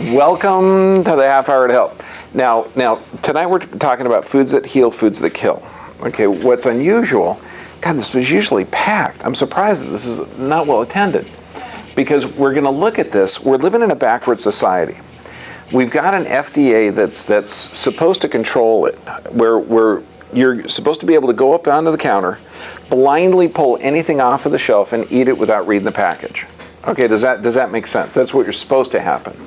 Welcome to the Half Hour to Help. Now, tonight we're talking about foods that heal, foods that kill. Okay, what's unusual, God, this was usually packed. I'm surprised that this is not well attended, because we're going to look at this. We're living in a backward society. We've got an FDA that's supposed to control it, where you're supposed to be able to go up onto the counter, blindly pull anything off of the shelf and eat it without reading the package. Okay, does that make sense? That's what you're supposed to happen.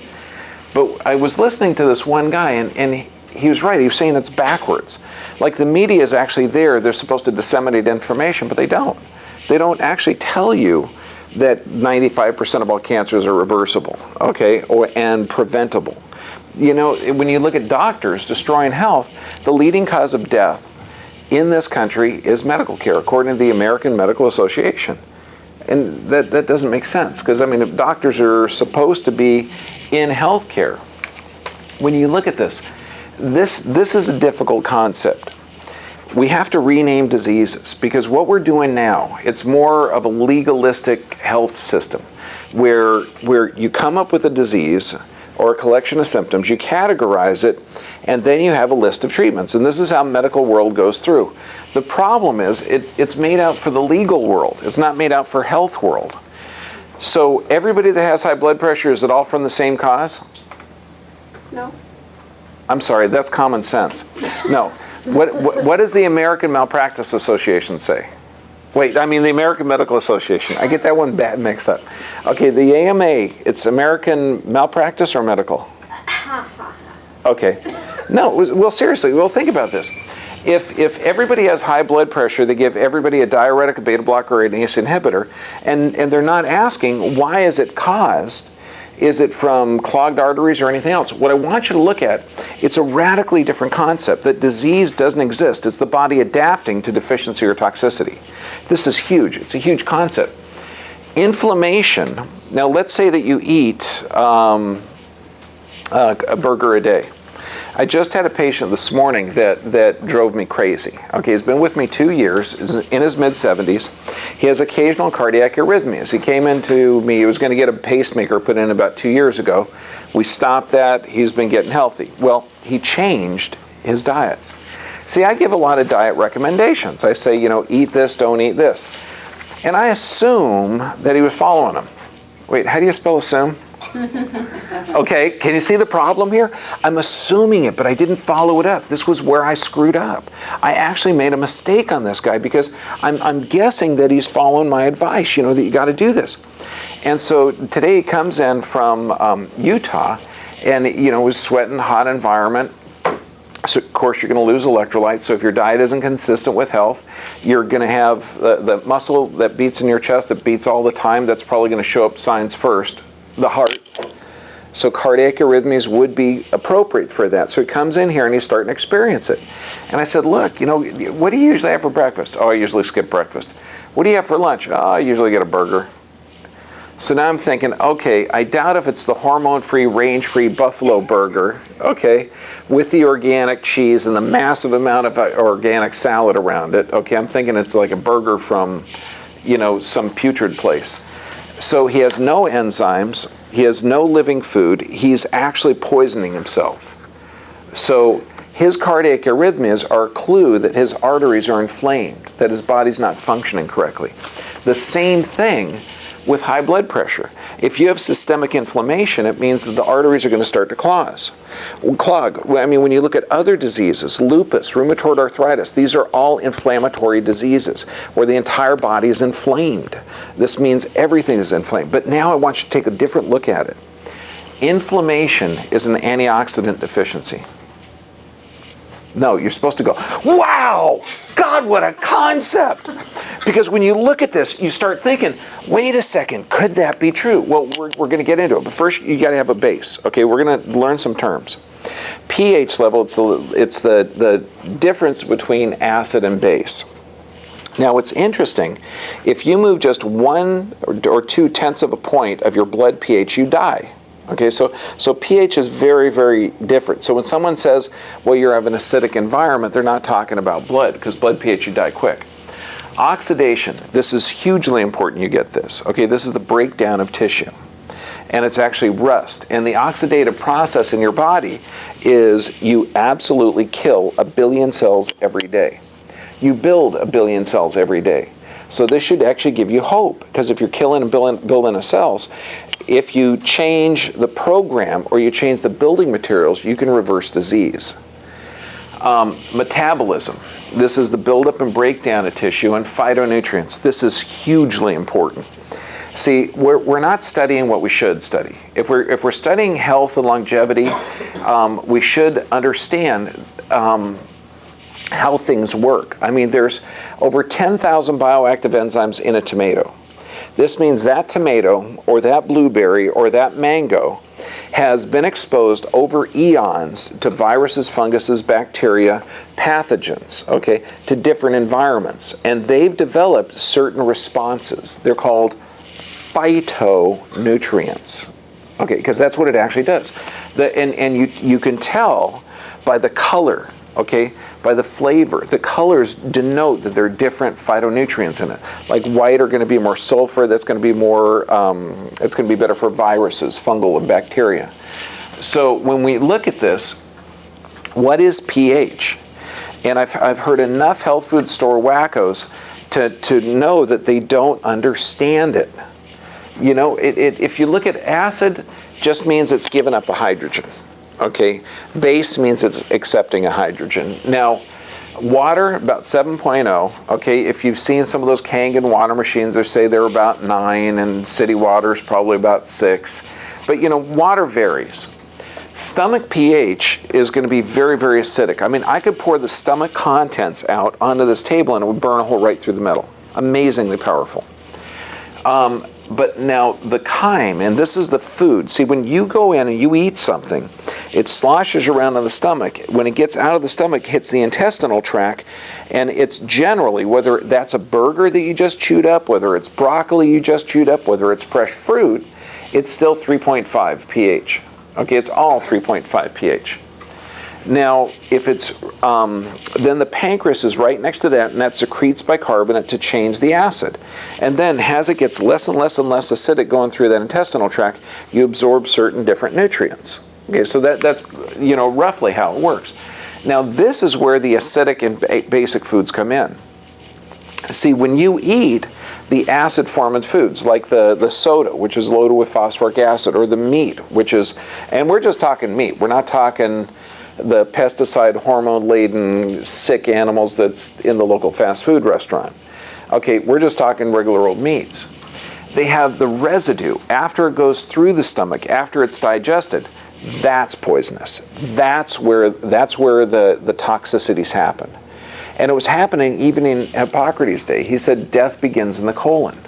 But I was listening to this one guy, and he was right. He was saying it's backwards. Like the media is actually there. They're supposed to disseminate information, but they don't. They don't actually tell you that 95% of all cancers are reversible, okay, and preventable. You know, when you look at doctors destroying health, the leading cause of death in this country is medical care, according to the American Medical Association. And that doesn't make sense, because, I mean, if doctors are supposed to be in healthcare, when you look at this is a difficult concept. We have to rename diseases, because what we're doing now, it's more of a legalistic health system, where you come up with a disease or a collection of symptoms, you categorize it, and then you have a list of treatments. And this is how medical world goes through. The problem is it's made out for the legal world. It's not made out for health world. So everybody that has high blood pressure, is it all from the same cause? No. I'm sorry, that's common sense. No. What does the American Malpractice Association say? Wait, I mean the American Medical Association. I get that one bad mixed up. Okay, the AMA, it's American Malpractice or Medical? Okay. No, well, seriously, well, think about this. If everybody has high blood pressure, they give everybody a diuretic, a beta blocker, or an ACE inhibitor, and they're not asking, why is it caused? Is it from clogged arteries or anything else? What I want you to look at, it's a radically different concept, that disease doesn't exist. It's the body adapting to deficiency or toxicity. This is huge. It's a huge concept. Inflammation. Now, let's say that you eat a burger a day. I just had a patient this morning that drove me crazy. Okay, he's been with me 2 years, is in his mid-70s. He has occasional cardiac arrhythmias. He came into me, he was going to get a pacemaker put in about 2 years ago. We stopped that. He's been getting healthy. Well, he changed his diet. See, I give a lot of diet recommendations. I say, you know, eat this, don't eat this. And I assume that he was following them. Wait, how do you spell assume? Okay, can you see the problem here? I'm assuming it, but I didn't follow it up. This was where I screwed up. I actually made a mistake on this guy, because I'm guessing that he's following my advice, you know, that you got to do this. And so today he comes in from Utah, and, you know, was sweating, hot environment. So, of course, you're going to lose electrolytes. So if your diet isn't consistent with health, you're going to have the muscle that beats in your chest, that beats all the time, that's probably going to show up signs first. The heart. So cardiac arrhythmias would be appropriate for that. So he comes in here and he's starting to experience it. And I said, look, you know, what do you usually have for breakfast? Oh, I usually skip breakfast. What do you have for lunch? Oh, I usually get a burger. So now I'm thinking, okay, I doubt if it's the hormone-free, range-free buffalo burger, okay, with the organic cheese and the massive amount of organic salad around it. Okay, I'm thinking it's like a burger from, you know, some putrid place. So he has no enzymes, he has no living food, he's actually poisoning himself. So his cardiac arrhythmias are a clue that his arteries are inflamed, that his body's not functioning correctly. The same thing with high blood pressure. If you have systemic inflammation, it means that the arteries are going to start to clog. I mean, when you look at other diseases, lupus, rheumatoid arthritis, these are all inflammatory diseases where the entire body is inflamed. This means everything is inflamed. But now I want you to take a different look at it. Inflammation is an antioxidant deficiency. No, you're supposed to go, wow, God, what a concept. Because when you look at this, you start thinking, wait a second, could that be true? Well, we're going to get into it. But first, you got to have a base. Okay, we're going to learn some terms. pH level, it's the difference between acid and base. Now, what's interesting, if you move just 1 or 2 tenths of a point of your blood pH, you die. Okay, so pH is very, very different. So when someone says, well, you're of an acidic environment, they're not talking about blood, because blood pH, you die quick. Oxidation, this is hugely important you get this. Okay, this is the breakdown of tissue. and it's actually rust. And the oxidative process in your body is you absolutely kill 1 billion cells every day. You build 1 billion cells every day. So this should actually give you hope, because if you're killing a billion of cells, if you change the program or you change the building materials, you can reverse disease. Metabolism. This is the buildup and breakdown of tissue, and phytonutrients. This is hugely important. See, we're not studying what we should study. If we're studying health and longevity, we should understand how things work. I mean, there's over 10,000 bioactive enzymes in a tomato. This means that tomato or that blueberry or that mango has been exposed over eons to viruses, funguses, bacteria, pathogens, okay, to different environments. And they've developed certain responses. They're called phytonutrients, okay, because that's what it actually does. And you can tell by the color, okay, by the flavor. The colors denote that there are different phytonutrients in it. Like white are going to be more sulfur. That's going to be more, it's going to be better for viruses, fungal, and bacteria. So when we look at this, what is pH? And I've heard enough health food store wackos to know that they don't understand it. You know, if you look at acid, just means it's given up a hydrogen. Okay, base means it's accepting a hydrogen. Now, water, about 7.0. Okay, if you've seen some of those Kangen water machines, they say they're about 9, and city water is probably about 6. But you know, water varies. Stomach pH is going to be very, very acidic. I mean, I could pour the stomach contents out onto this table and it would burn a hole right through the metal. Amazingly powerful. But now the chyme, and this is the food. See, when you go in and you eat something, it sloshes around in the stomach. When it gets out of the stomach, it hits the intestinal tract, and it's generally, whether that's a burger that you just chewed up, whether it's broccoli you just chewed up, whether it's fresh fruit, it's still 3.5 pH. Okay, it's all 3.5 pH. Now, if it's, then the pancreas is right next to that, and that secretes bicarbonate to change the acid. And then as it gets less and less and less acidic going through that intestinal tract, you absorb certain different nutrients. Okay, so that's, you know, roughly how it works. Now, this is where the acidic and basic foods come in. See, when you eat the acid-forming foods, like the soda, which is loaded with phosphoric acid, or the meat, which is, and we're just talking meat, we're not talking the pesticide, hormone-laden, sick animals that's in the local fast food restaurant. Okay, we're just talking regular old meats. They have the residue after it goes through the stomach, after it's digested. That's poisonous. That's where the toxicities happen. And it was happening even in Hippocrates' day. He said death begins in the colon.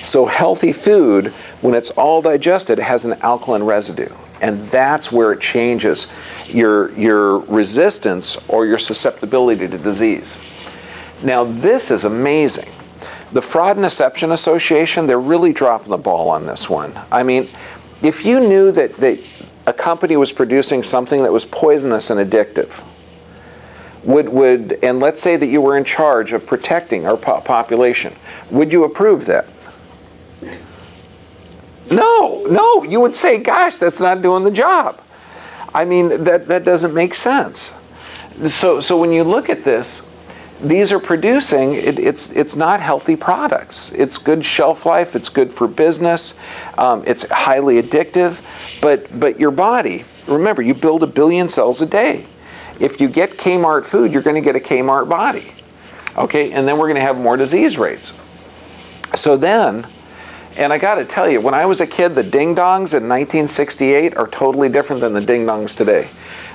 So healthy food, when it's all digested, has an alkaline residue. And that's where it changes your resistance or your susceptibility to disease. Now, this is amazing. The Fraud and Deception Association, they're really dropping the ball on this one. I mean, if you knew that a company was producing something that was poisonous and addictive, and let's say that you were in charge of protecting our population, would you approve that? No, you would say, gosh, that's not doing the job. I mean, that doesn't make sense. So when you look at this, these are producing, it's not healthy products. It's good shelf life, it's good for business, it's highly addictive, but your body, remember, you build 1 billion cells a day. If you get Kmart food, you're going to get a Kmart body. Okay, and then we're going to have more disease rates. So then, and I got to tell you, when I was a kid, the ding-dongs in 1968 are totally different than the ding-dongs today.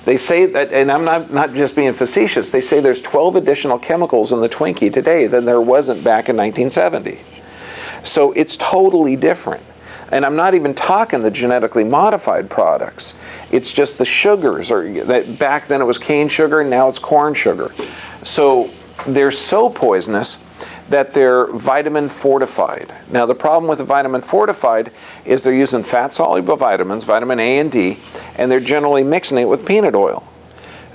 They say that, and I'm not just being facetious, they say there's 12 additional chemicals in the Twinkie today than there wasn't back in 1970. So it's totally different. And I'm not even talking the genetically modified products. It's just the sugars, or that back then it was cane sugar, now it's corn sugar. So they're so poisonous that they're vitamin fortified. Now the problem with the vitamin fortified is they're using fat-soluble vitamins, vitamin A and D, and they're generally mixing it with peanut oil.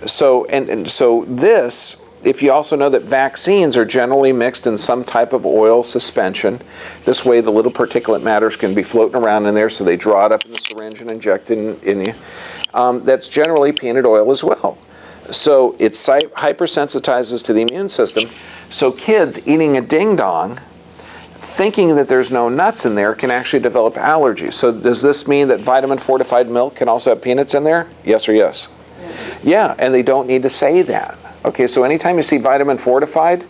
So so this if you also know that vaccines are generally mixed in some type of oil suspension, this way the little particulate matters can be floating around in there, so they draw it up in the syringe and inject it in you. That's generally peanut oil as well. So it hypersensitizes to the immune system. So kids eating a ding-dong, thinking that there's no nuts in there, can actually develop allergies. So does this mean that vitamin-fortified milk can also have peanuts in there? Yes or yes? Yeah, and they don't need to say that. Okay, so anytime you see vitamin fortified,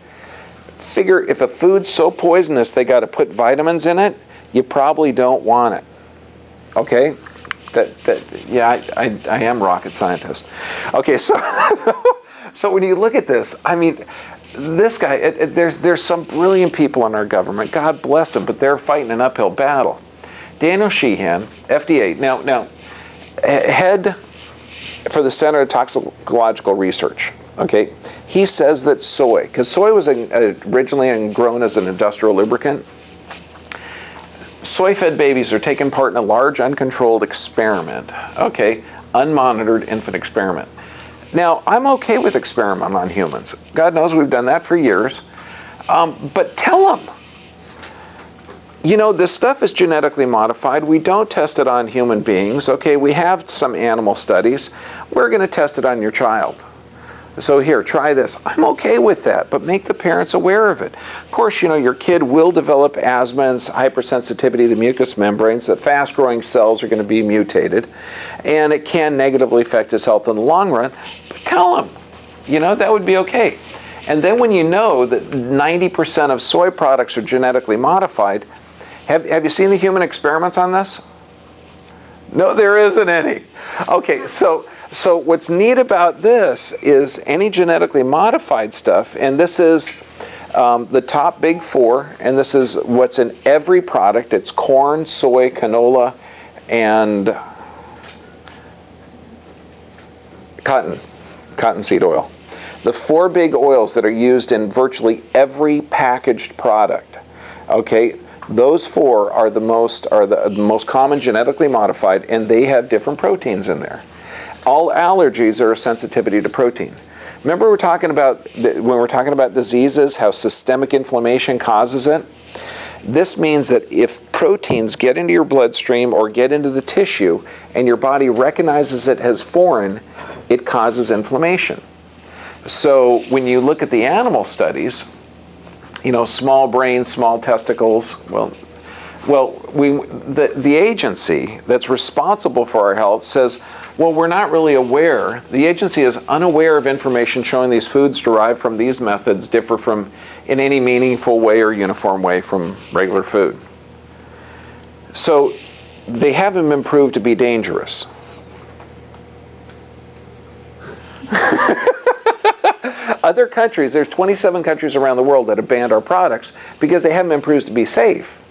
figure if a food's so poisonous they got to put vitamins in it, you probably don't want it. Okay? Yeah, I am rocket scientist. Okay, so when you look at this, I mean, this guy, there's some brilliant people in our government, God bless them, but they're fighting an uphill battle. Daniel Sheehan, FDA, now head for the Center of Toxicological Research, okay, he says that soy, because soy was originally grown as an industrial lubricant, soy-fed babies are taking part in a large uncontrolled experiment, okay, unmonitored infant experiment. Now, I'm okay with experiment on humans. God knows we've done that for years, but tell them, you know, this stuff is genetically modified. We don't test it on human beings. Okay, we have some animal studies. We're going to test it on your child. So here, try this. I'm okay with that, but make the parents aware of it. Of course, you know, your kid will develop asthma and hypersensitivity to the mucous membranes. The fast-growing cells are going to be mutated, and it can negatively affect his health in the long run. But tell him, you know, that would be okay. And then when you know that 90% of soy products are genetically modified, have you seen the human experiments on this? No, there isn't any. Okay, so what's neat about this is any genetically modified stuff, and this is the top big four, and this is what's in every product. It's corn, soy, canola, and cottonseed oil. The four big oils that are used in virtually every packaged product. Okay, those four are the most common genetically modified, and they have different proteins in there. All allergies are a sensitivity to protein. Remember we're talking about when we're talking about diseases, how systemic inflammation causes it? This means that if proteins get into your bloodstream or get into the tissue and your body recognizes it as foreign, it causes inflammation. So when you look at the animal studies, you know, small brains, small testicles, the agency that's responsible for our health says, well, we're not really aware. The agency is unaware of information showing these foods derived from these methods differ from, in any meaningful way or uniform way, from regular food. So they haven't been proved to be dangerous. Other countries, there's 27 countries around the world that have banned our products because they haven't been proved to be safe.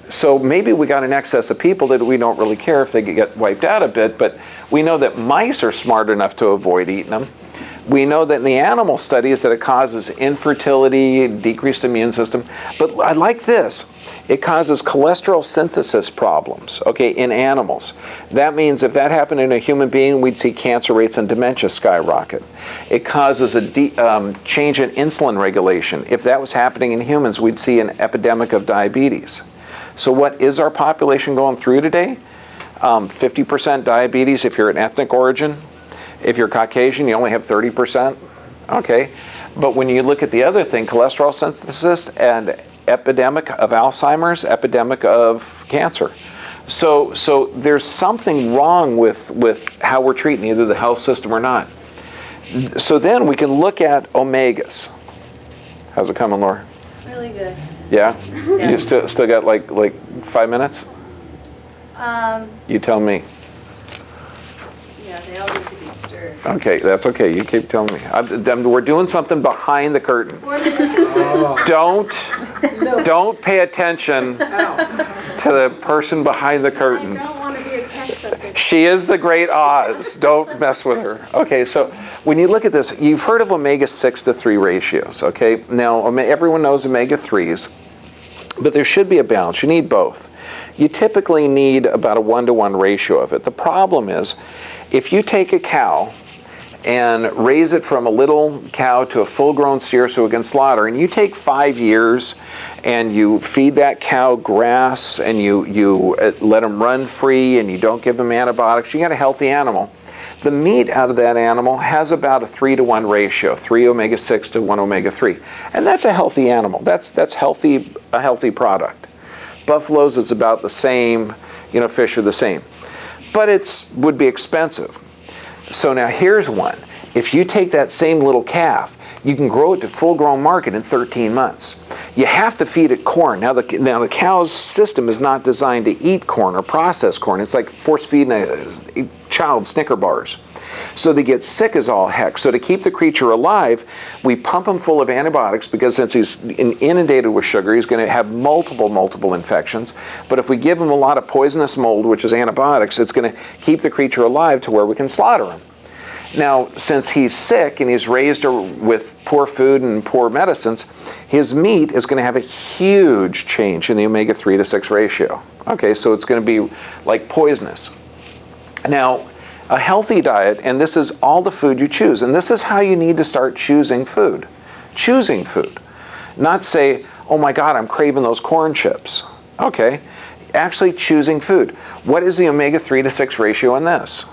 So maybe we got an excess of people that we don't really care if they get wiped out a bit, but we know that mice are smart enough to avoid eating them. We know that in the animal studies that it causes infertility, decreased immune system, but I like this. It causes cholesterol synthesis problems, okay, in animals. That means if that happened in a human being, we'd see cancer rates and dementia skyrocket. It causes a change in insulin regulation. If that was happening in humans, we'd see an epidemic of diabetes. So what is our population going through today? 50% diabetes if you're an ethnic origin. If you're Caucasian, you only have 30%. Okay, but when you look at the other thing, cholesterol synthesis and epidemic of Alzheimer's, epidemic of cancer. So there's something wrong with how we're treating either the health system or not. So then we can look at omegas. How's it coming, Laura? Really good. Yeah? You still got like 5 minutes? You tell me. Yeah, they all need to be stirred. Okay, that's okay. You keep telling me. We're doing something behind the curtain. Don't pay attention to the person behind the curtain. I don't want to be a test subject. She is the great Oz. Don't mess with her. Okay, so when you look at this, you've heard of omega-6 to 3 ratios, okay? Now, everyone knows omega-3s, but there should be a balance. You need both. You typically need about a 1-to-1 ratio of it. The problem is, if you take a cow and raise it from a little cow to a full-grown steer so it can slaughter, and you take 5 years and you feed that cow grass and you let them run free and you don't give them antibiotics, you got a healthy animal. The meat out of that animal has about a 3-to-1 ratio, 3 omega-6 to 1 omega-3. And that's a healthy animal. That's healthy, a healthy product. Buffaloes is about the same, fish are the same. But it would be expensive. So now here's one. If you take that same little calf, you can grow it to full-grown market in 13 months. You have to feed it corn. Now the cow's system is not designed to eat corn or process corn. It's like force-feeding a child Snicker bars. So they get sick as all heck. So to keep the creature alive, we pump him full of antibiotics because since he's inundated with sugar, he's going to have multiple infections. But if we give him a lot of poisonous mold, which is antibiotics, it's going to keep the creature alive to where we can slaughter him. Now, since he's sick and he's raised with poor food and poor medicines, his meat is going to have a huge change in the omega-3 to 6 ratio. Okay, so it's going to be like poisonous. Now, a healthy diet, and this is all the food you choose, and this is how you need to start choosing food. Choosing food. Not say, oh my God, I'm craving those corn chips. Okay, actually choosing food. What is the omega-3 to 6 ratio in this?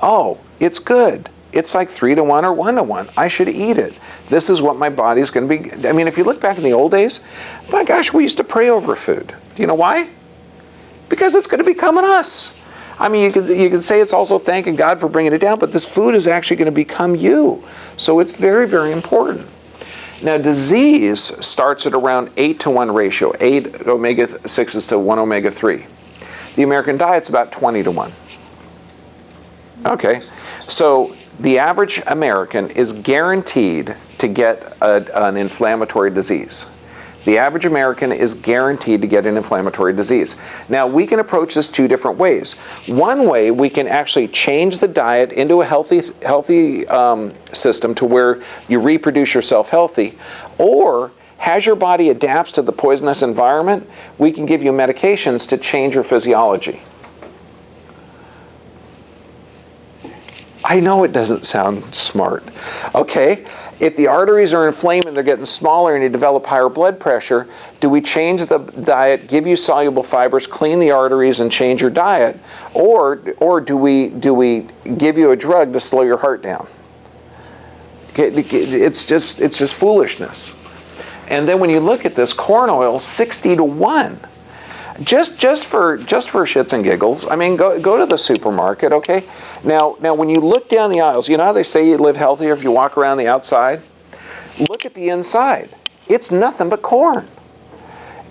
Oh, it's good. It's like 3-to-1 or 1-to-1. I should eat it. This is what my body's going to be. I mean, if you look back in the old days, my gosh, we used to pray over food. Do you know why? Because it's going to be coming us. I mean, you could say it's also thanking God for bringing it down, but this food is actually going to become you. So it's very important. Now, disease starts at around 8-to-1 ratio, 8 omega-6s to 1 omega-3. The American diet's about 20-to-1. Okay, so the average American is guaranteed to get an inflammatory disease. The average American is guaranteed to get an inflammatory disease. Now, we can approach this 2 different ways. One way, we can actually change the diet into a healthy system to where you reproduce yourself healthy, or as your body adapts to the poisonous environment, we can give you medications to change your physiology. I know it doesn't sound smart. Okay, if the arteries are inflamed and they're getting smaller and you develop higher blood pressure, do we change the diet, give you soluble fibers, clean the arteries, and change your diet, or do we give you a drug to slow your heart down? Okay, it's just foolishness. And then when you look at this, corn oil, 60-to-1. Just for shits and giggles. I mean, go to the supermarket, okay? Now when you look down the aisles, you know how they say you live healthier if you walk around the outside? Look at the inside. It's nothing but corn.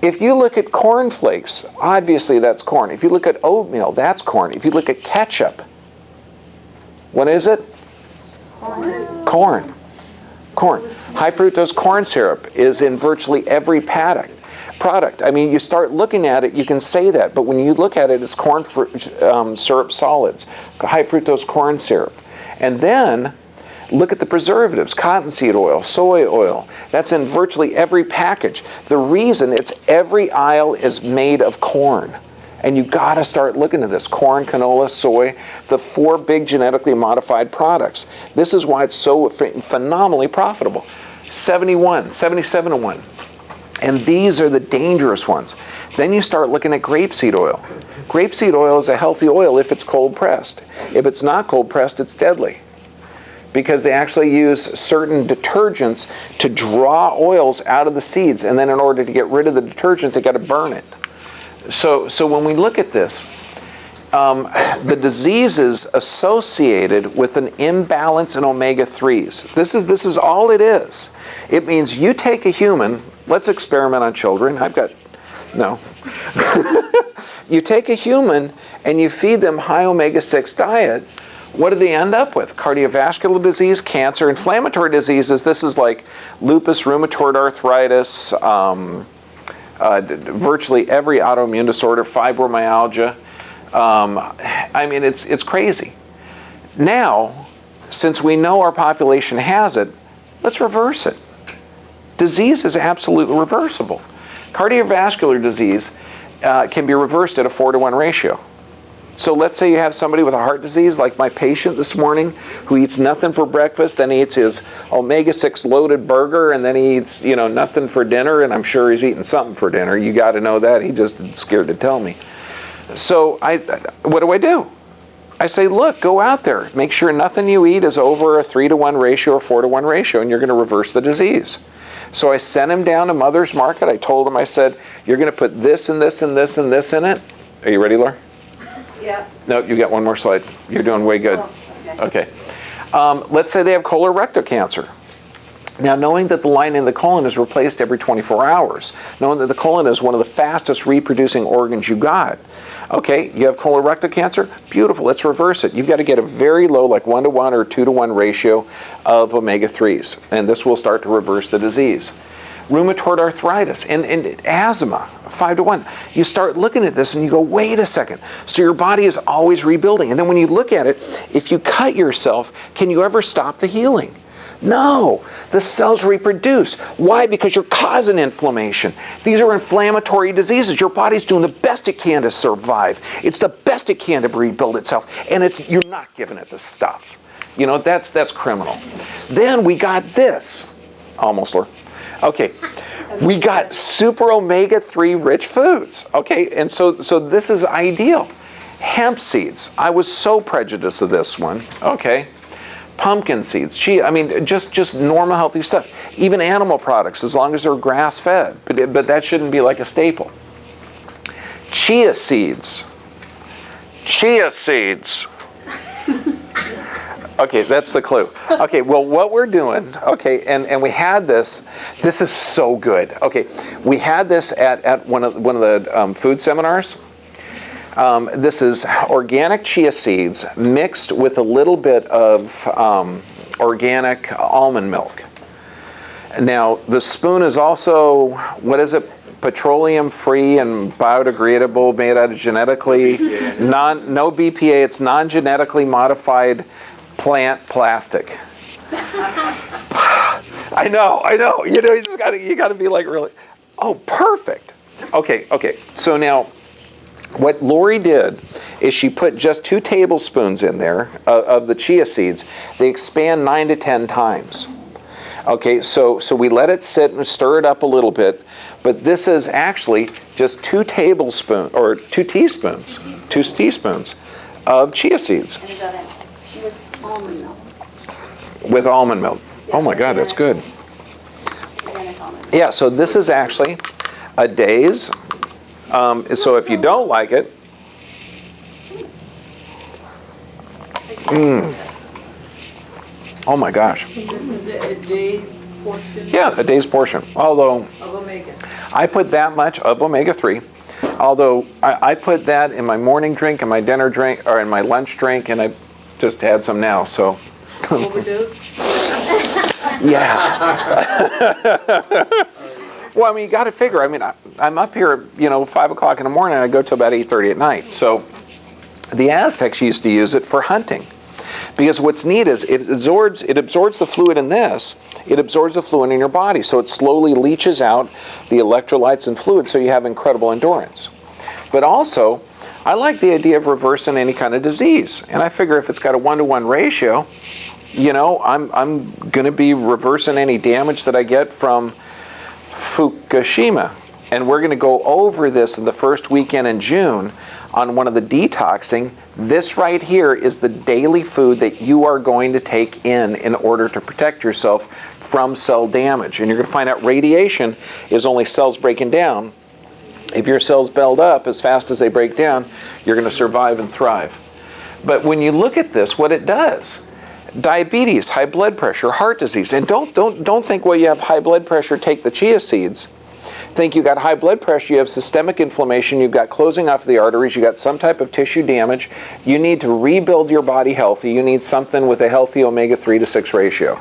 If you look at corn flakes, obviously that's corn. If you look at oatmeal, that's corn. If you look at ketchup, what is it? Corn. High fructose corn syrup is in virtually every product. I mean, you start looking at it, you can say that, but when you look at it, it's corn syrup solids, high fructose corn syrup. And then look at the preservatives, cottonseed oil, soy oil. That's in virtually every package. The reason it's every aisle is made of corn. And you got to start looking at this. Corn, canola, soy, the 4 big genetically modified products. This is why it's so phenomenally profitable. 77-to-1. And these are the dangerous ones. Then you start looking at grapeseed oil. Grapeseed oil is a healthy oil if it's cold pressed. If it's not cold pressed, it's deadly. Because they actually use certain detergents to draw oils out of the seeds. And then in order to get rid of the detergent, they got to burn it. So when we look at this, the diseases associated with an imbalance in omega-3s. This is all it is. It means you take a human. Let's experiment on children. No. You take a human and you feed them high omega-6 diet. What do they end up with? Cardiovascular disease, cancer, inflammatory diseases. This is like lupus, rheumatoid arthritis, virtually every autoimmune disorder, fibromyalgia. I mean, it's crazy. Now, since we know our population has it, let's reverse it. Disease is absolutely reversible. Cardiovascular disease can be reversed at a 4-to-1 ratio. So let's say you have somebody with a heart disease, like my patient this morning, who eats nothing for breakfast, then he eats his omega-6 loaded burger, and then he eats, nothing for dinner, and I'm sure he's eating something for dinner. You got to know that. He just scared to tell me. So what do? I say, look, go out there. Make sure nothing you eat is over a 3-to-1 ratio or 4-to-1 ratio, and you're going to reverse the disease. So I sent him down to Mother's Market. I told him, I said, you're going to put this and this and this and this in it. Are you ready, Laura? Yeah. No, you got one more slide. You're doing way good. Oh, okay. Let's say they have colorectal cancer. Now, knowing that the lining of the colon is replaced every 24 hours, knowing that the colon is one of the fastest reproducing organs you got. Okay, you have colorectal cancer? Beautiful, let's reverse it. You've got to get a very low, like 1-to-1 or 2-to-1 ratio of omega-3s, and this will start to reverse the disease. Rheumatoid arthritis and asthma, 5-to-1. You start looking at this and you go, wait a second. So your body is always rebuilding. And then when you look at it, if you cut yourself, can you ever stop the healing? No, the cells reproduce. Why? Because you're causing inflammation. These are inflammatory diseases. Your body's doing the best it can to survive. It's the best it can to rebuild itself. And you're not giving it the stuff. That's criminal. Then we got this. Almost, Laura. Okay, we got super omega-3 rich foods. Okay, and so this is ideal. Hemp seeds. I was so prejudiced of this one. Okay. Pumpkin seeds, chia, just normal healthy stuff. Even animal products, as long as they're grass-fed. But that shouldn't be like a staple. Chia seeds. Chia seeds. Okay, that's the clue. Okay, well, what we're doing, okay, and we had this is so good. Okay, we had this at one of the food seminars. This is organic chia seeds mixed with a little bit of organic almond milk. Now, the spoon is also, what is it? Petroleum-free and biodegradable, made out of genetically, no BPA, it's non-genetically modified plant plastic. I know. You got to be like really, oh, perfect. Okay, so now, what Lori did is she put just 2 tablespoons in there of the chia seeds. They expand 9 to 10 times. Okay, so we let it sit and stir it up a little bit, but this is actually just 2 teaspoons of chia seeds. And you got it with almond milk. With almond milk. Oh my God, that's good. Organic almond milk. Yeah, so this is actually a day's. So if you don't like it, oh my gosh. This is a day's portion? Yeah, a day's portion. Although Of omega. I put that much of omega-3. Although I put that in my morning drink, in my dinner drink, or in my lunch drink, and I just had some now. So. Overdose? Yeah. Well, you got to figure. I'm up here, 5 o'clock in the morning, and I go to about 8:30 at night. So the Aztecs used to use it for hunting. Because what's neat is it absorbs the fluid in this, it absorbs the fluid in your body. So it slowly leaches out the electrolytes and fluid, so you have incredible endurance. But also, I like the idea of reversing any kind of disease. And I figure if it's got a 1-to-1 ratio, I'm going to be reversing any damage that I get from Fukushima. And we're going to go over this in the first weekend in June on one of the detoxing. This right here is the daily food that you are going to take in order to protect yourself from cell damage. And you're going to find out radiation is only cells breaking down. If your cells build up as fast as they break down, you're going to survive and thrive. But when you look at this, what it does, diabetes, high blood pressure, heart disease, and don't think, well, you have high blood pressure, take the chia seeds. Think you got high blood pressure, you have systemic inflammation, you've got closing off the arteries, you got some type of tissue damage. You need to rebuild your body healthy. You need something with a healthy omega-3 to 6 ratio.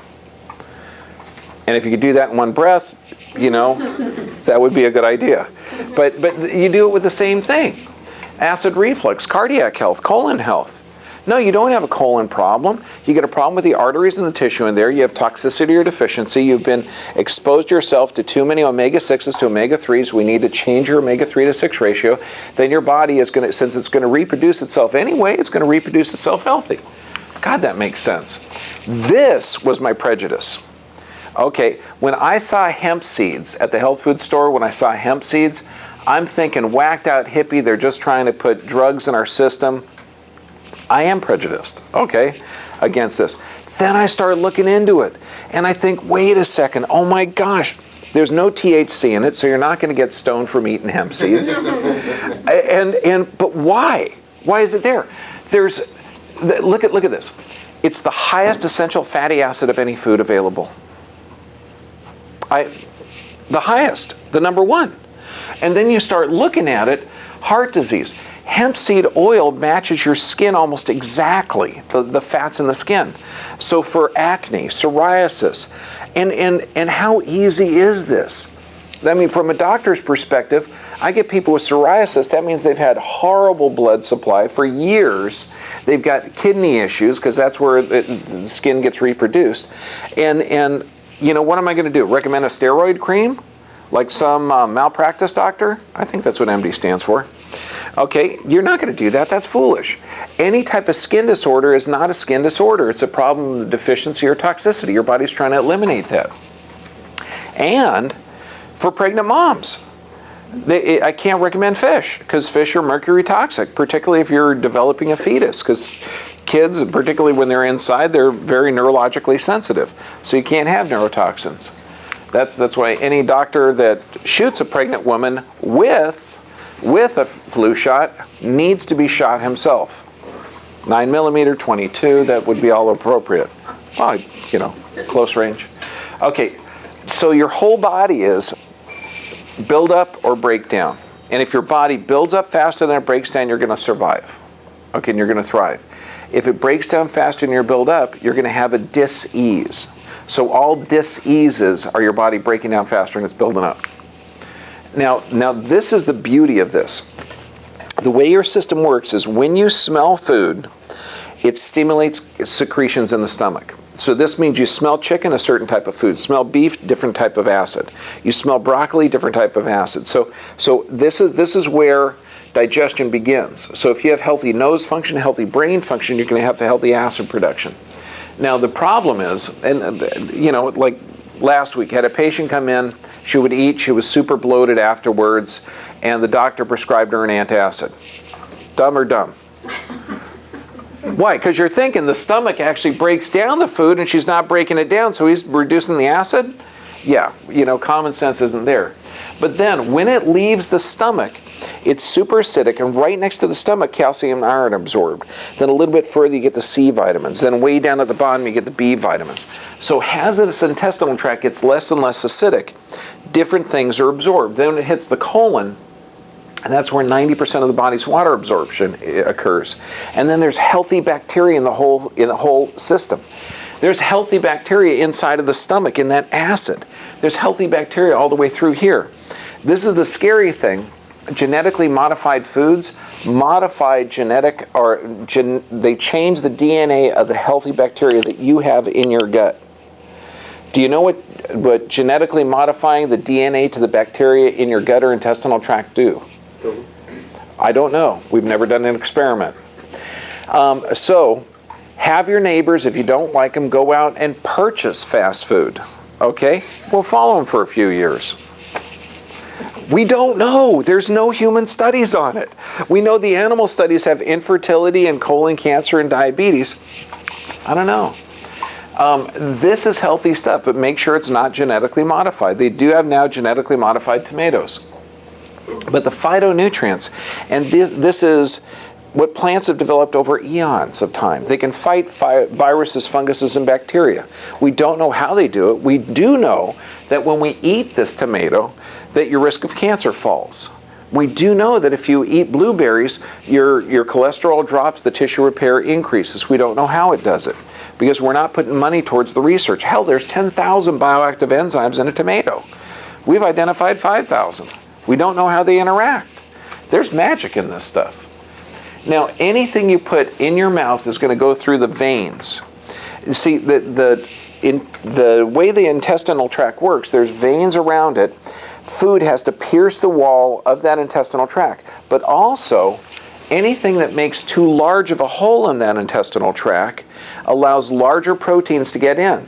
And if you could do that in one breath, that would be a good idea. But you do it with the same thing. Acid reflux, cardiac health, colon health. No, you don't have a colon problem. You get a problem with the arteries and the tissue in there. You have toxicity or deficiency. You've been exposed yourself to too many omega-6s to omega-3s. We need to change your omega-3 to 6 ratio. Then your body is going to, since it's going to reproduce itself anyway, it's going to reproduce itself healthy. God, that makes sense. This was my prejudice. Okay, when I saw hemp seeds at the health food store, when I saw hemp seeds, I'm thinking whacked out hippie, they're just trying to put drugs in our system. I am prejudiced, okay, against this. Then I start looking into it, and I think, wait a second, oh my gosh, there's no THC in it, so you're not going to get stoned from eating hemp seeds. But why? Why is it there? Look at this. It's the highest essential fatty acid of any food available. The highest, the number one. And then you start looking at it, heart disease. Hemp seed oil matches your skin almost exactly, the fats in the skin. So for acne, psoriasis, and how easy is this? I mean, from a doctor's perspective, I get people with psoriasis, that means they've had horrible blood supply for years. They've got kidney issues, because that's where the skin gets reproduced. And you know, what am I going to do? Recommend a steroid cream? Like some malpractice doctor? I think that's what MD stands for. Okay, you're not going to do that. That's foolish. Any type of skin disorder is not a skin disorder. It's a problem of deficiency or toxicity. Your body's trying to eliminate that. And for pregnant moms, I can't recommend fish, because fish are mercury toxic, particularly if you're developing a fetus, because kids, particularly when they're inside, they're very neurologically sensitive. So you can't have neurotoxins. That's why any doctor that shoots a pregnant woman with a flu shot needs to be shot himself. 9mm, 22, that would be all appropriate. Well, you know, close range. Okay, so your whole body is build up or break down. And if your body builds up faster than it breaks down, you're going to survive. Okay, and you're going to thrive. If it breaks down faster than your build up, you're going to have a dis-ease. So all dis-eases are your body breaking down faster and it's building up. Now this is the beauty of this. The way your system works is when you smell food, it stimulates secretions in the stomach. So this means you smell chicken, a certain type of food. Smell beef, different type of acid. You smell broccoli, different type of acid. So this is where digestion begins. So if you have healthy nose function, healthy brain function, you're going to have a healthy acid production. Now the problem is, and you know, like last week, had a patient come in, she would eat, she was super bloated afterwards, and the doctor prescribed her an antacid. Dumb or dumb? Why? Because you're thinking the stomach actually breaks down the food and she's not breaking it down, so he's reducing the acid? Yeah, you know, common sense isn't there. But then when it leaves the stomach, it's super acidic, and right next to the stomach, calcium and iron are absorbed. Then a little bit further, you get the C vitamins. Then way down at the bottom, you get the B vitamins. So as this intestinal tract gets less and less acidic, different things are absorbed. Then when it hits the colon, and that's where 90% of the body's water absorption occurs. And then there's healthy bacteria in the whole system. There's healthy bacteria inside of the stomach in that acid. There's healthy bacteria all the way through here. This is the scary thing. Genetically modified foods, they change the DNA of the healthy bacteria that you have in your gut. Do you know what genetically modifying the DNA to the bacteria in your gut or intestinal tract do? I don't know. We've never done an experiment. So have your neighbors, if you don't like them, go out and purchase fast food. Okay? We'll follow them for a few years. We don't know. There's no human studies on it. We know the animal studies have infertility and colon cancer and diabetes. I don't know. This is healthy stuff, but make sure it's not genetically modified. They do have now genetically modified tomatoes. But the phytonutrients, and this is what plants have developed over eons of time. They can fight viruses, funguses, and bacteria. We don't know how they do it. We do know that when we eat this tomato, that your risk of cancer falls. We do know that if you eat blueberries, your cholesterol drops, the tissue repair increases. We don't know how it does it, because we're not putting money towards the research. Hell, there's 10,000 bioactive enzymes in a tomato. We've identified 5,000. We don't know how they interact. There's magic in this stuff. Now, anything you put in your mouth is going to go through the veins. You see, the way the intestinal tract works, there's veins around it. Food has to pierce the wall of that intestinal tract. But also, anything that makes too large of a hole in that intestinal tract allows larger proteins to get in.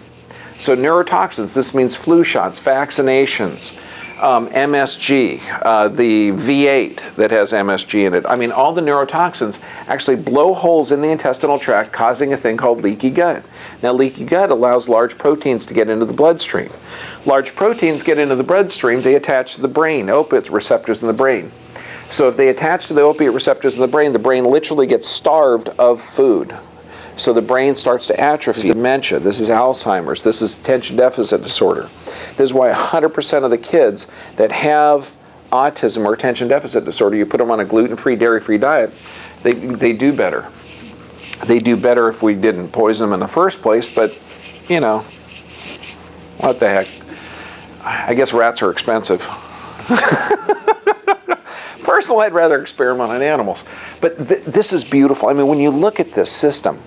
So neurotoxins, this means flu shots, vaccinations, MSG, the V8 that has MSG in it. I mean, all the neurotoxins actually blow holes in the intestinal tract, causing a thing called leaky gut. Now, leaky gut allows large proteins to get into the bloodstream. Large proteins get into the bloodstream, they attach to the brain, opiate receptors in the brain. So if they attach to the opiate receptors in the brain literally gets starved of food. So the brain starts to atrophy. This is dementia, this is Alzheimer's, this is attention deficit disorder. This is why 100% of the kids that have autism or attention deficit disorder, you put them on a gluten-free, dairy-free diet, they do better. They do better if we didn't poison them in the first place, but, you know, what the heck. I guess rats are expensive. Personally, I'd rather experiment on animals. But this is beautiful. I mean, when you look at this system,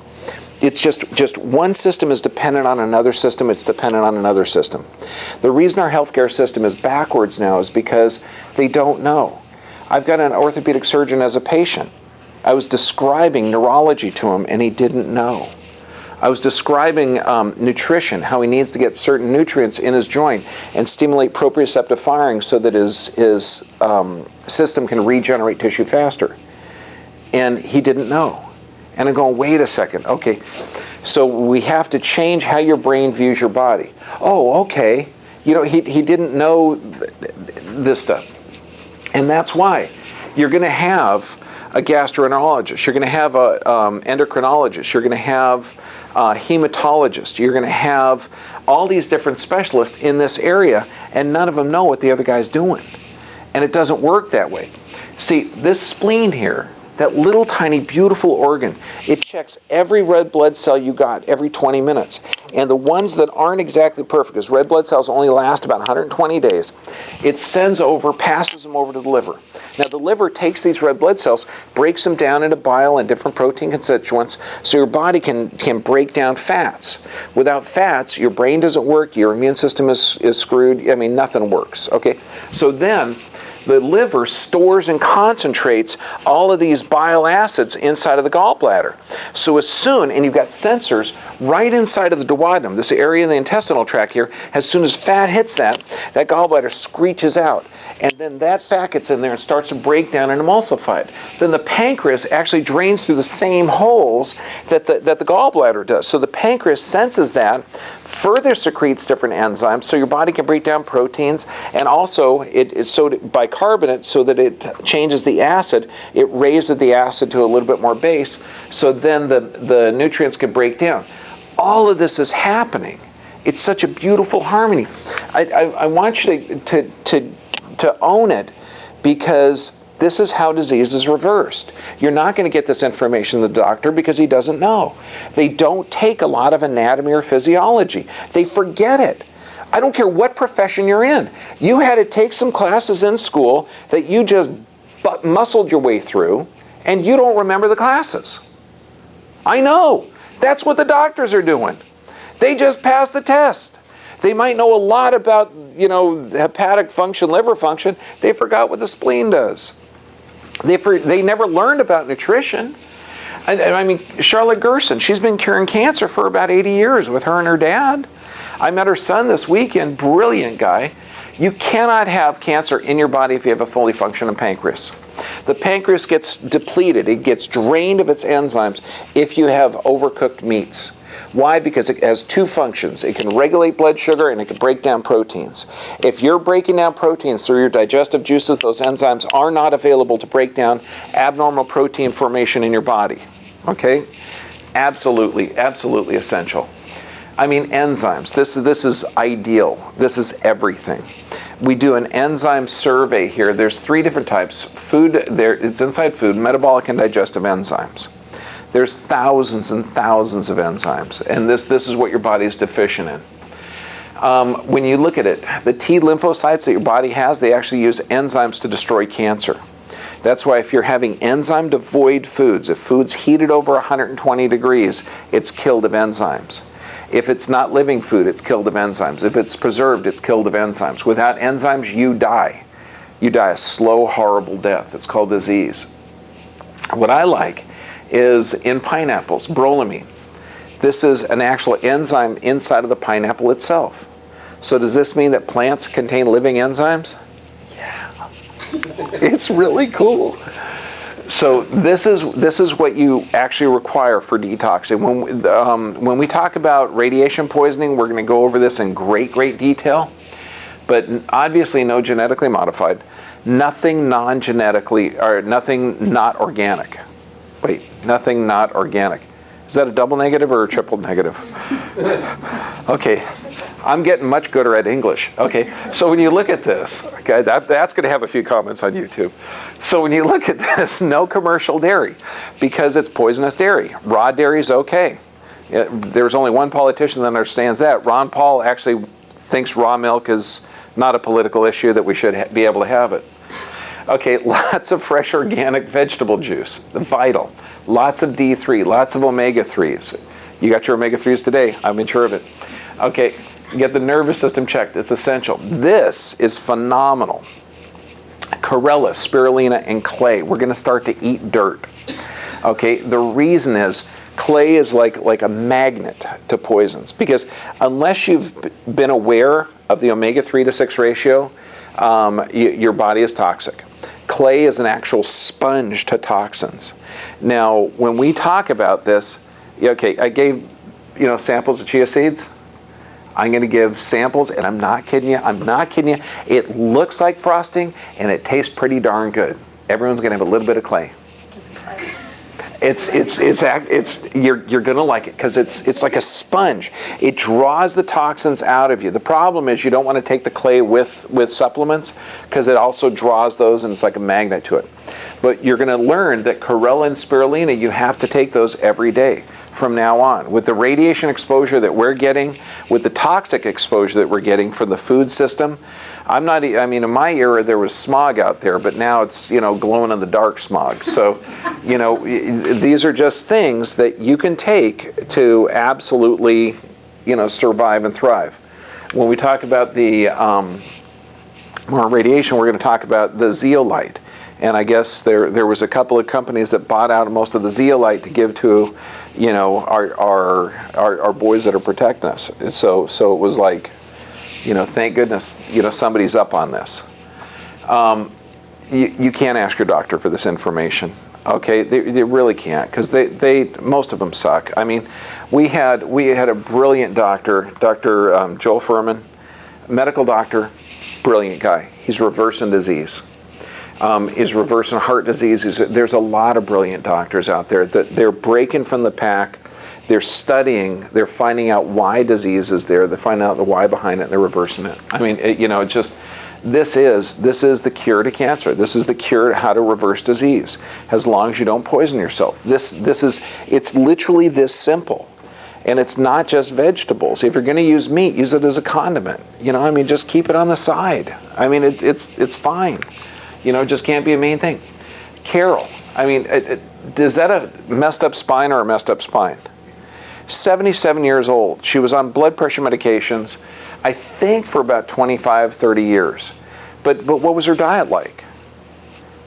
it's just one system is dependent on another system, it's dependent on another system. The reason our healthcare system is backwards now is because they don't know. I've got an orthopedic surgeon as a patient. I was describing neurology to him and he didn't know. I was describing nutrition, how he needs to get certain nutrients in his joint and stimulate proprioceptive firing so that his system can regenerate tissue faster. And he didn't know. And I'm going, wait a second, okay. So we have to change how your brain views your body. Oh, okay. You know, he didn't know this stuff. And that's why you're going to have a gastroenterologist, you're going to have a endocrinologist, you're going to have a hematologist, you're going to have all these different specialists in this area, and none of them know what the other guy's doing. And it doesn't work that way. See, this spleen here, that little tiny beautiful organ, it checks every red blood cell you got every 20 minutes. And the ones that aren't exactly perfect, because red blood cells only last about 120 days, it passes them over to the liver. Now the liver takes these red blood cells, breaks them down into bile and different protein constituents, so your body can break down fats. Without fats, your brain doesn't work, your immune system is screwed, I mean, nothing works, okay? So then, the liver stores and concentrates all of these bile acids inside of the gallbladder. So as soon, and you've got sensors right inside of the duodenum, this area in the intestinal tract here, as soon as fat hits that gallbladder screeches out. And then that fat gets in there and starts to break down and emulsify it. Then the pancreas actually drains through the same holes that the gallbladder does. So the pancreas senses that, further secretes different enzymes so your body can break down proteins, and also it's bicarbonate so that it changes the acid. It raises the acid to a little bit more base, so then the nutrients can break down. All of this is happening. It's such a beautiful harmony. I want you to own it, because this is how disease is reversed. You're not going to get this information from the doctor because he doesn't know. They don't take a lot of anatomy or physiology. They forget it. I don't care what profession you're in. You had to take some classes in school that you just muscled your way through, and you don't remember the classes. I know. That's what the doctors are doing. They just passed the test. They might know a lot about, hepatic function, liver function. They forgot what the spleen does. They never learned about nutrition. I mean, Charlotte Gerson, she's been curing cancer for about 80 years with her and her dad. I met her son this weekend, brilliant guy. You cannot have cancer in your body if you have a fully functioning pancreas. The pancreas gets depleted, it gets drained of its enzymes if you have overcooked meats. Why? Because it has two functions. It can regulate blood sugar and it can break down proteins. If you're breaking down proteins through your digestive juices, those enzymes are not available to break down abnormal protein formation in your body. Okay? Absolutely, absolutely essential. I mean, enzymes. This is ideal. This is everything. We do an enzyme survey here. There's 3 different types. Food, it's inside food, metabolic and digestive enzymes. There's thousands and thousands of enzymes, and this is what your body is deficient in. When you look at it, the T lymphocytes that your body has, they actually use enzymes to destroy cancer. That's why if you're having enzyme-devoid foods, if food's heated over 120 degrees, it's killed of enzymes. If it's not living food, it's killed of enzymes. If it's preserved, it's killed of enzymes. Without enzymes, you die. You die a slow, horrible death. It's called disease. What I like is in pineapples, brolamine. This is an actual enzyme inside of the pineapple itself. So does this mean that plants contain living enzymes? Yeah. It's really cool. So this is what you actually require for detoxing. When we talk about radiation poisoning, we're going to go over this in great detail. But obviously no genetically modified, nothing non-genetically, or nothing not organic. Wait, nothing not organic. Is that a double negative or a triple negative? Okay, I'm getting much gooder at English. Okay, so when you look at this, okay, that's going to have a few comments on YouTube. So when you look at this, no commercial dairy, because it's poisonous dairy. Raw dairy is okay. There's only one politician that understands that. Ron Paul actually thinks raw milk is not a political issue, that we should be able to have it. Okay, lots of fresh organic vegetable juice, vital. Lots of D3, lots of omega-3s. You got your omega-3s today, I'm sure of it. Okay, get the nervous system checked, it's essential. This is phenomenal. Chlorella, spirulina, and clay. We're gonna start to eat dirt. Okay, the reason is clay is like a magnet to poisons, because unless you've been aware of the omega-3 to 6 ratio, your body is toxic. Clay is an actual sponge to toxins. Now, when we talk about this, okay, I gave samples of chia seeds. I'm going to give samples, and I'm not kidding you. It looks like frosting, and it tastes pretty darn good. Everyone's going to have a little bit of clay. You're going to like it because it's like a sponge. It draws the toxins out of you. The problem is you don't want to take the clay with supplements, because it also draws those, and it's like a magnet to it. But you're going to learn that chlorella and spirulina, you have to take those every day from now on. With the radiation exposure that we're getting, with the toxic exposure that we're getting from the food system, in my era there was smog out there, but now it's, glowing in the dark smog. So, these are just things that you can take to absolutely, survive and thrive. When we talk about the more radiation, we're going to talk about the zeolite. And I guess there was a couple of companies that bought out most of the zeolite to give to, our boys that are protecting us. So it was like, thank goodness, somebody's up on this. You can't ask your doctor for this information. Okay, they really can't, because most of them suck. I mean, we had a brilliant doctor, Dr. Joel Furman, medical doctor, brilliant guy. He's reversing disease. Is reversing heart disease. There's a lot of brilliant doctors out there that they're breaking from the pack. They're studying. They're finding out why disease is there. They're finding out the why behind it, and they're reversing it. I mean, this is the cure to cancer. This is the cure to how to reverse disease, as long as you don't poison yourself. It's literally this simple. And it's not just vegetables. If you're going to use meat, use it as a condiment. Just keep it on the side. I mean, it's fine. Just can't be a main thing. Carol, is that a messed up spine or a messed up spine? 77 years old. She was on blood pressure medications, I think for about 25, 30 years. But what was her diet like?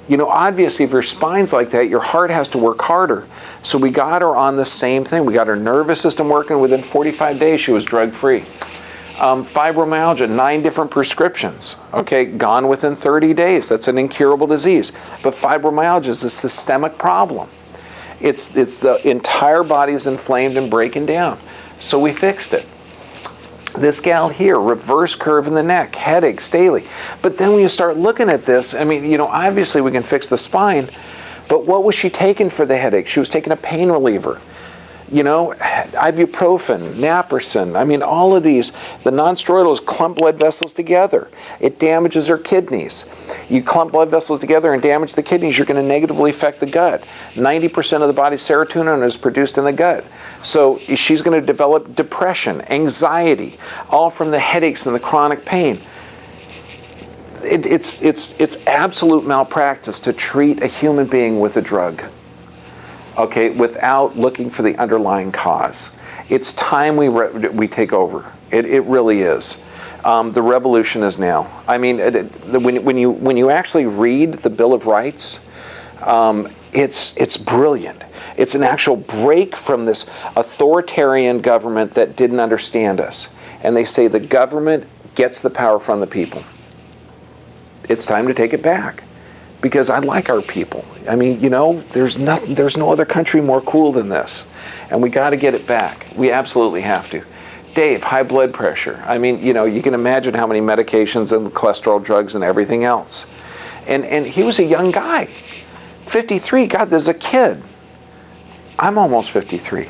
Obviously, if your spine's like that, your heart has to work harder. So we got her on the same thing. We got her nervous system working. Within 45 days, she was drug-free. Fibromyalgia, 9 different prescriptions, okay, gone within 30 days. That's an incurable disease. But fibromyalgia is a systemic problem. It's the entire body is inflamed and breaking down. So we fixed it. This gal here, reverse curve in the neck, headaches daily. But then when you start looking at this, obviously we can fix the spine, but what was she taking for the headache? She was taking a pain reliever. Ibuprofen, naproxen, all of these, the non-steroidals clump blood vessels together. It damages her kidneys. You clump blood vessels together and damage the kidneys, you're going to negatively affect the gut. 90% of the body's serotonin is produced in the gut. So she's going to develop depression, anxiety, all from the headaches and the chronic pain. It's absolute malpractice to treat a human being with a drug, okay, without looking for the underlying cause. It's time we take over. It really is. The revolution is now. I mean, when you actually read the Bill of Rights, it's brilliant. It's an actual break from this authoritarian government that didn't understand us. And they say the government gets the power from the people. It's time to take it back, because I like our people. I mean, you know, there's no other country more cool than this, and we got to get it back. We absolutely have to. Dave, high blood pressure. I mean, you know, you can imagine how many medications and cholesterol drugs and everything else. And he was a young guy, 53. God, there's a kid. I'm almost 53.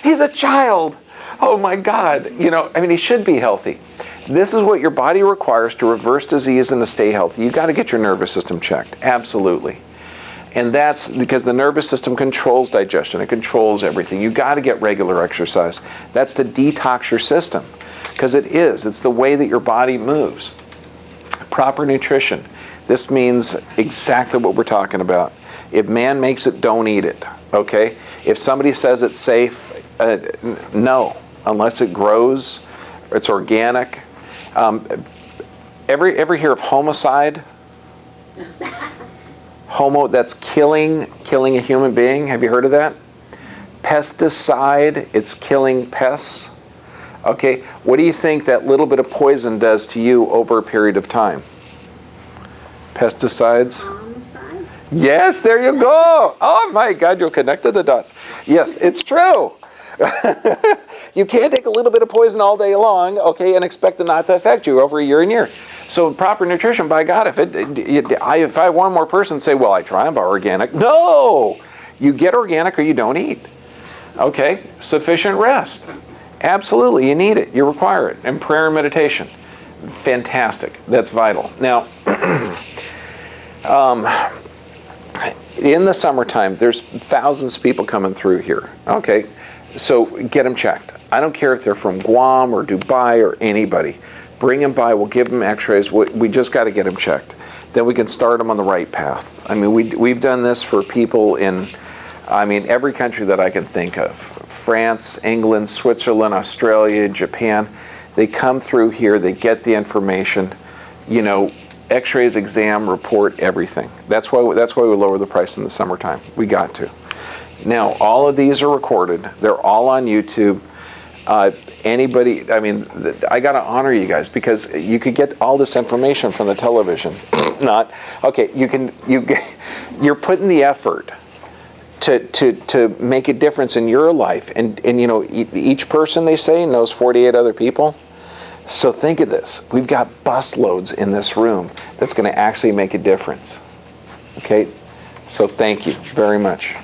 He's a child. Oh my God. You know, I mean, he should be healthy. This is what your body requires to reverse disease and to stay healthy. You got to get your nervous system checked. Absolutely. And that's because the nervous system controls digestion. It controls everything. You got to get regular exercise. That's to detox your system, because it's the way that your body moves. Proper nutrition. This means exactly what we're talking about. If man makes it, don't eat it. Okay? If somebody says it's safe, no, unless it grows, it's organic. Ever hear of homicide? That's killing a human being. Have you heard of that? Pesticide, it's killing pests. Okay, what do you think that little bit of poison does to you over a period of time? Pesticides? Homicide? Yes, there you go. Oh my God, you connected the dots. Yes, it's true. You can't take a little bit of poison all day long, okay, and expect it not to affect you over a year and year. So proper nutrition, by God, if I one more person say, well, I try and buy organic. No! You get organic or you don't eat. Okay? Sufficient rest. Absolutely, you need it. You require it. And prayer and meditation. Fantastic. That's vital. Now, in the summertime, there's thousands of people coming through here. Okay? So get them checked. I don't care if they're from Guam or Dubai or anybody. Bring them by. We'll give them x-rays. We just got to get them checked. Then we can start them on the right path. I mean, we've done this for people in, I mean, every country that I can think of. France, England, Switzerland, Australia, Japan. They come through here. They get the information. You know, x-rays, exam, report, everything. That's why we lower the price in the summertime. We got to. Now, all of these are recorded. They're all on YouTube. Anybody, I mean, I got to honor you guys, because you could get all this information from the television. Not, okay, you're putting the effort to make a difference in your life. And you know, each person, they say, knows 48 other people. So think of this. We've got busloads in this room that's going to actually make a difference. Okay? So thank you very much.